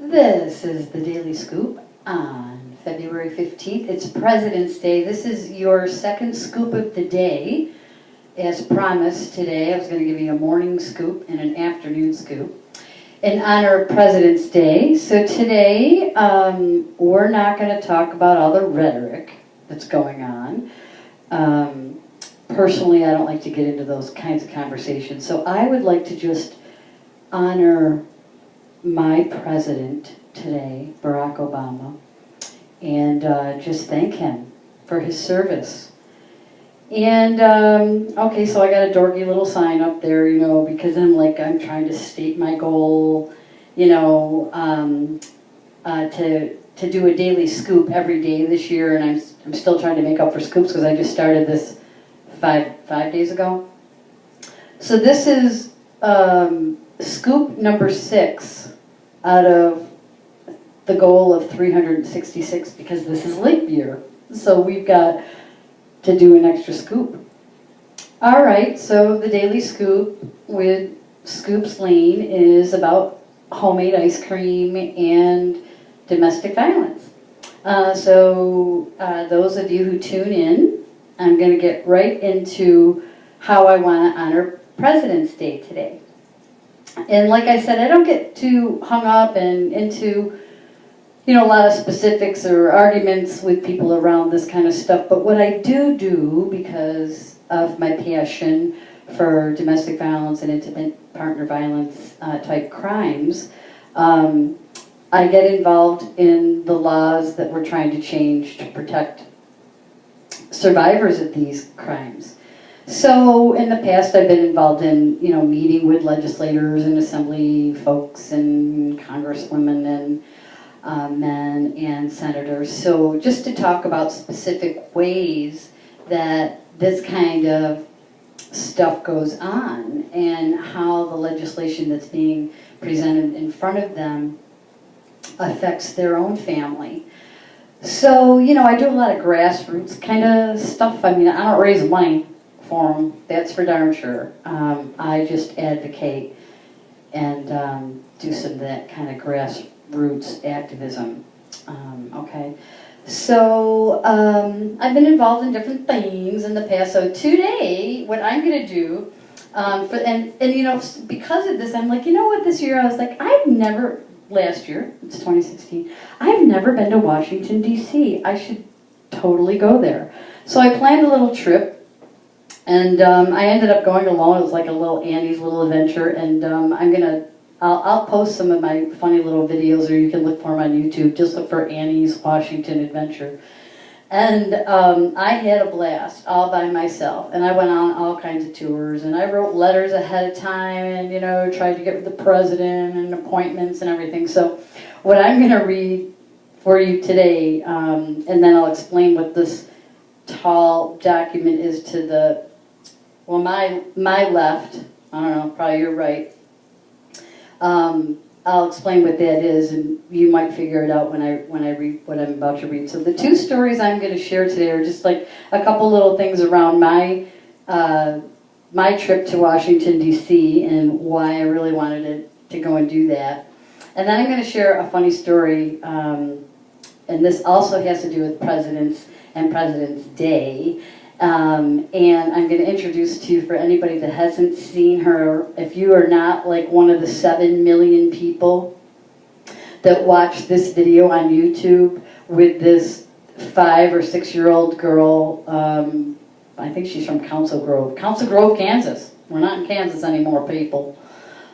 This is the Daily Scoop on February 15th. It's President's Day. This is your second scoop of the day. As promised today, I was going to give you a morning scoop and an afternoon scoop in honor of President's Day. So today, we're not going to talk about all the rhetoric that's going on. Personally, I don't like to get into those kinds of conversations. So I would like to just honor my president today, Barack Obama, and just thank him for his service. And, okay, so I got a dorky little sign up there, you know, because I'm trying to state my goal, you know, to do a daily scoop every day this year, and I'm still trying to make up for scoops because I just started this five days ago. So this is scoop number 6 out of the goal of 366 because this is leap year. So we've got to do an extra scoop. All right, so the Daily Scoop with Scoops Lane is about homemade ice cream and domestic violence. So those of you who tune in, I'm going to get right into how I want to honor President's Day today. And like I said, I don't get too hung up and into, you know, a lot of specifics or arguments with people around this kind of stuff. But what I do, because of my passion for domestic violence and intimate partner violence type crimes, I get involved in the laws that we're trying to change to protect survivors of these crimes. So in the past, I've been involved in, you know, meeting with legislators and assembly folks and congresswomen and men and senators. So just to talk about specific ways that this kind of stuff goes on and how the legislation that's being presented in front of them affects their own family. So, you know, I do a lot of grassroots kind of stuff. I mean, I don't raise money for them, that's for darn sure. I just advocate and do some of that kind of grassroots activism. Okay, so I've been involved in different things in the past. So today, what I'm going to do, and you know, because of this, I'm like, you know what? This year I was like, last year, it's 2016, I've never been to Washington, D.C. I should totally go there. So I planned a little trip. And I ended up going alone. It was like a little Annie's little adventure, and I'll post some of my funny little videos, or you can look for them on YouTube. Just look for Annie's Washington Adventure. And I had a blast all by myself, and I went on all kinds of tours, and I wrote letters ahead of time, and you know, tried to get with the president and appointments and everything. So what I'm going to read for you today, and then I'll explain what this tall document is to the, well, my left, I don't know, probably your right. I'll explain what that is, and you might figure it out when I read what I'm about to read. So the 2 stories I'm going to share today are just like a couple little things around my trip to Washington, D.C. and why I really wanted to go and do that. And then I'm going to share a funny story, and this also has to do with presidents and President's Day. And I'm going to introduce to you, for anybody that hasn't seen her, if you are not like one of the 7 million people that watch this video on YouTube with this 5 or 6-year-old girl, I think she's from Council Grove, Kansas. We're not in Kansas anymore, people.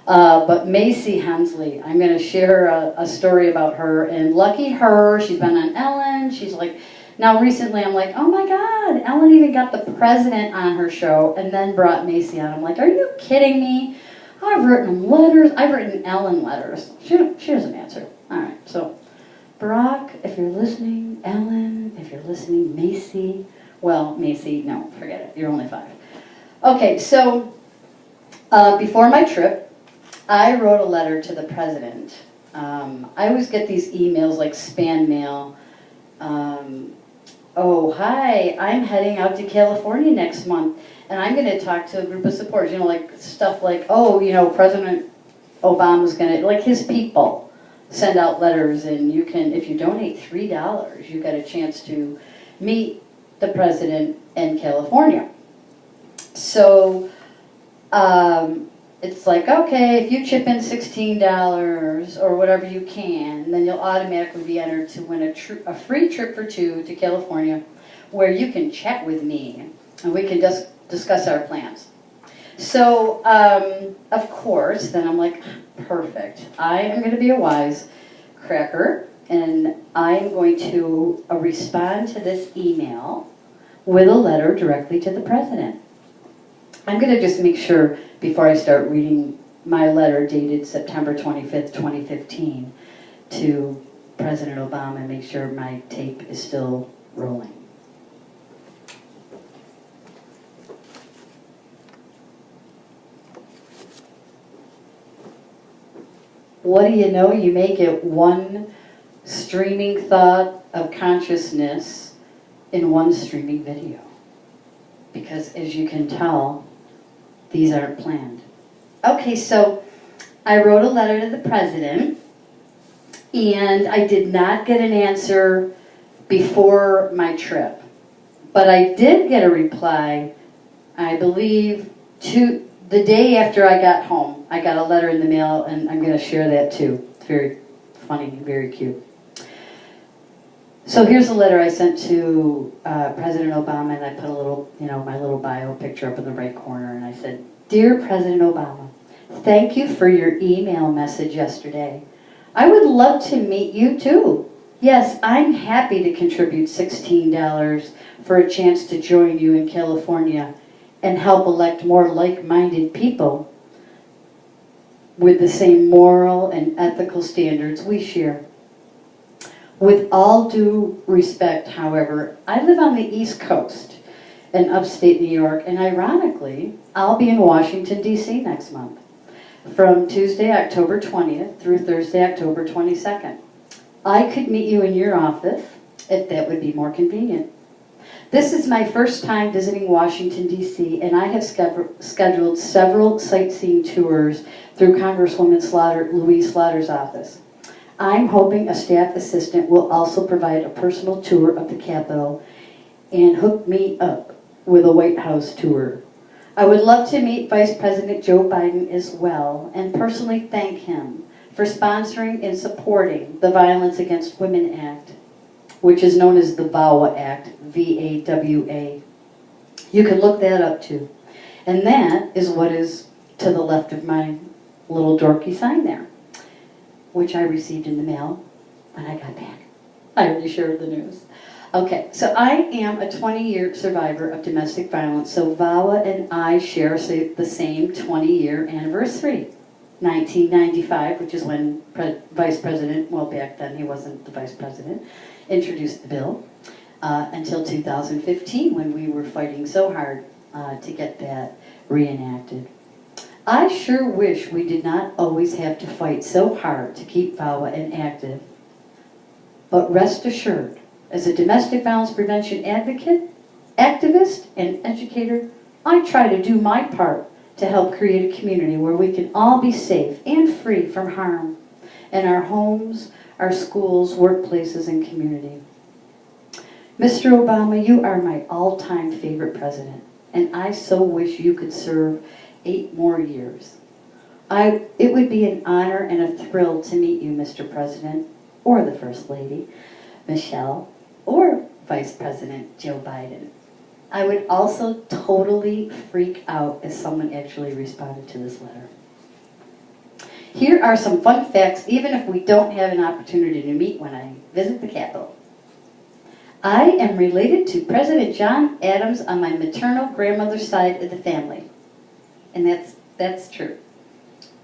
But Macy Hensley, I'm going to share a story about her, and lucky her, she's been on Ellen, she's like, now recently I'm like, oh my God, Ellen even got the president on her show and then brought Macy on. I'm like, are you kidding me? I've written letters, I've written Ellen letters. She doesn't answer. All right, so Barack, if you're listening, Ellen, if you're listening, Macy, well, Macy, no, forget it, you're only 5. Okay, so before my trip, I wrote a letter to the president. I always get these emails like spam mail. Oh, hi, I'm heading out to California next month, and I'm going to talk to a group of supporters, you know, like stuff like, oh, you know, President Obama's going to, like his people. send out letters, and you can, if you donate $3, you get a chance to meet the president in California. So it's like, okay, if you chip in $16 or whatever you can, then you'll automatically be entered to win a free trip for two to California, where you can chat with me and we can just discuss our plans. So, of course, then I'm like, perfect. I am going to be a wise cracker, and I am going to respond to this email with a letter directly to the president. I'm going to just make sure, before I start reading my letter dated September 25th, 2015, to President Obama, make sure my tape is still rolling. What do you know? You may get one streaming thought of consciousness in one streaming video. Because as you can tell, these aren't planned. Okay, so I wrote a letter to the president, and I did not get an answer before my trip. But I did get a reply, I believe, to the day after I got home. I got a letter in the mail, and I'm going to share that too. It's very funny, very cute. So here's a letter I sent to President Obama, and I put a little, my little bio picture up in the right corner, and I said, "Dear President Obama, thank you for your email message yesterday. I would love to meet you too. Yes, I'm happy to contribute $16 for a chance to join you in California and help elect more like-minded people with the same moral and ethical standards we share. With all due respect, however, I live on the East Coast in upstate New York, and ironically, I'll be in Washington, D.C. next month, from Tuesday, October 20th through Thursday, October 22nd. I could meet you in your office if that would be more convenient. This is my first time visiting Washington, D.C., and I have scheduled several sightseeing tours through Congresswoman Louise Slaughter's office. I'm hoping a staff assistant will also provide a personal tour of the Capitol and hook me up with a White House tour. I would love to meet Vice President Joe Biden as well and personally thank him for sponsoring and supporting the Violence Against Women Act, which is known as the VAWA Act, V-A-W-A. You can look that up too. And that is what is to the left of my little dorky sign there, which I received in the mail when I got back. I already shared the news. Okay, so I am a 20-year survivor of domestic violence, so VAWA and I share the same 20-year anniversary. 1995, which is when Vice President, well, back then he wasn't the Vice President, introduced the bill, until 2015, when we were fighting so hard to get that reenacted. I sure wish we did not always have to fight so hard to keep VAWA inactive. But rest assured, as a domestic violence prevention advocate, activist, and educator, I try to do my part to help create a community where we can all be safe and free from harm in our homes, our schools, workplaces, and community. Mr. Obama, you are my all-time favorite president, and I so wish you could serve 8 more years. It would be an honor and a thrill to meet you, Mr. President, or the First Lady, Michelle, or Vice President Joe Biden. I would also totally freak out if someone actually responded to this letter. Here are some fun facts, even if we don't have an opportunity to meet when I visit the Capitol. I am related to President John Adams on my maternal grandmother's side of the family. And that's true.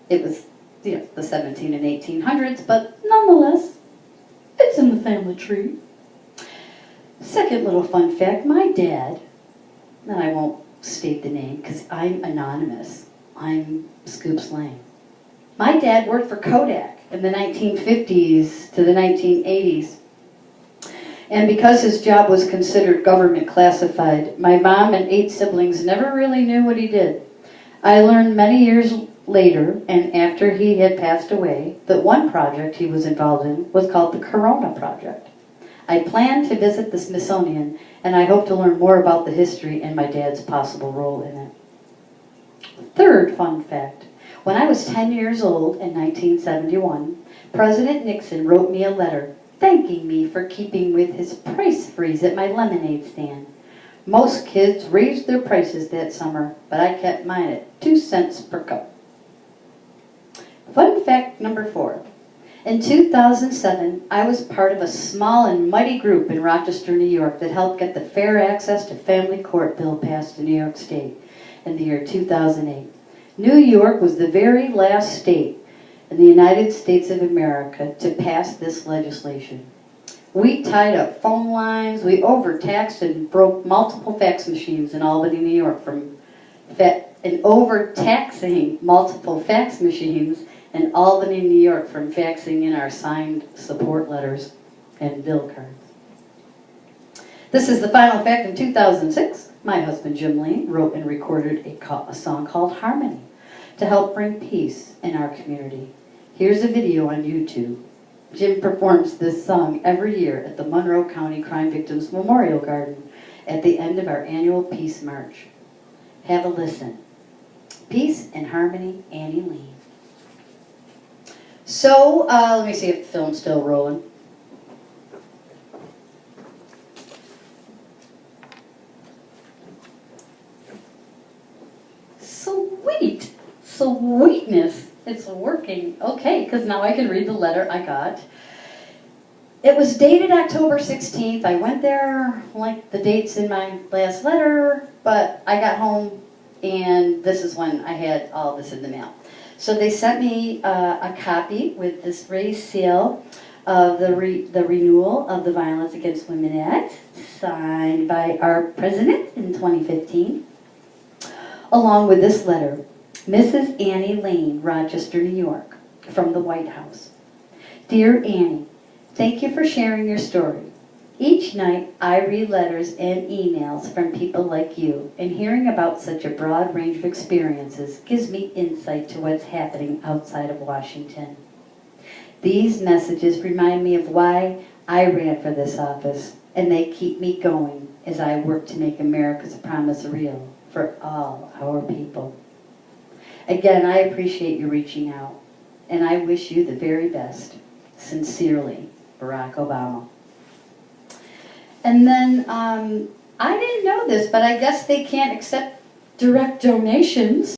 It was, the 17 and 1800s, but nonetheless, it's in the family tree. Second little fun fact, my dad, and I won't state the name because I'm anonymous. I'm Scoops Lane. My dad worked for Kodak in the 1950s to the 1980s. And because his job was considered government classified, my mom and 8 siblings never really knew what he did. I learned many years later, and after he had passed away, that one project he was involved in was called the Corona Project. I plan to visit the Smithsonian, and I hope to learn more about the history and my dad's possible role in it. Third fun fact. When I was 10 years old in 1971, President Nixon wrote me a letter thanking me for keeping with his price freeze at my lemonade stand. Most kids raised their prices that summer, but I kept mine at 2 cents per cup. Fun fact number 4. In 2007, I was part of a small and mighty group in Rochester, New York that helped get the Fair Access to Family Court bill passed in New York State in the year 2008. New York was the very last state in the United States of America to pass this legislation. We tied up phone lines, we overtaxed and broke multiple fax machines in Albany, New York and overtaxing multiple fax machines in Albany, New York from faxing in our signed support letters and bill cards. This is the final fact. In 2006, my husband Jim Lane wrote and recorded a song called Harmony to help bring peace in our community. Here's a video on YouTube. Jim performs this song every year at the Monroe County Crime Victims Memorial Garden at the end of our annual Peace March. Have a listen. Peace and Harmony, Annie Lane. So, let me see if the film's still rolling. Sweet! Sweetness! It's working. Okay, because now I can read the letter I got. It was dated October 16th. I went there like the dates in my last letter, but I got home and this is when I had all this in the mail. So they sent me a copy with this raised seal of the renewal of the Violence Against Women Act, signed by our president in 2015, along with this letter. Mrs. Annie Lane, Rochester, New York, from the White House. Dear Annie, thank you for sharing your story. Each night I read letters and emails from people like you, and hearing about such a broad range of experiences gives me insight to what's happening outside of Washington. These messages remind me of why I ran for this office, and they keep me going as I work to make America's promise real for all our people. Again, I appreciate you reaching out, and I wish you the very best. Sincerely, Barack Obama. And then, I didn't know this, but I guess they can't accept direct donations.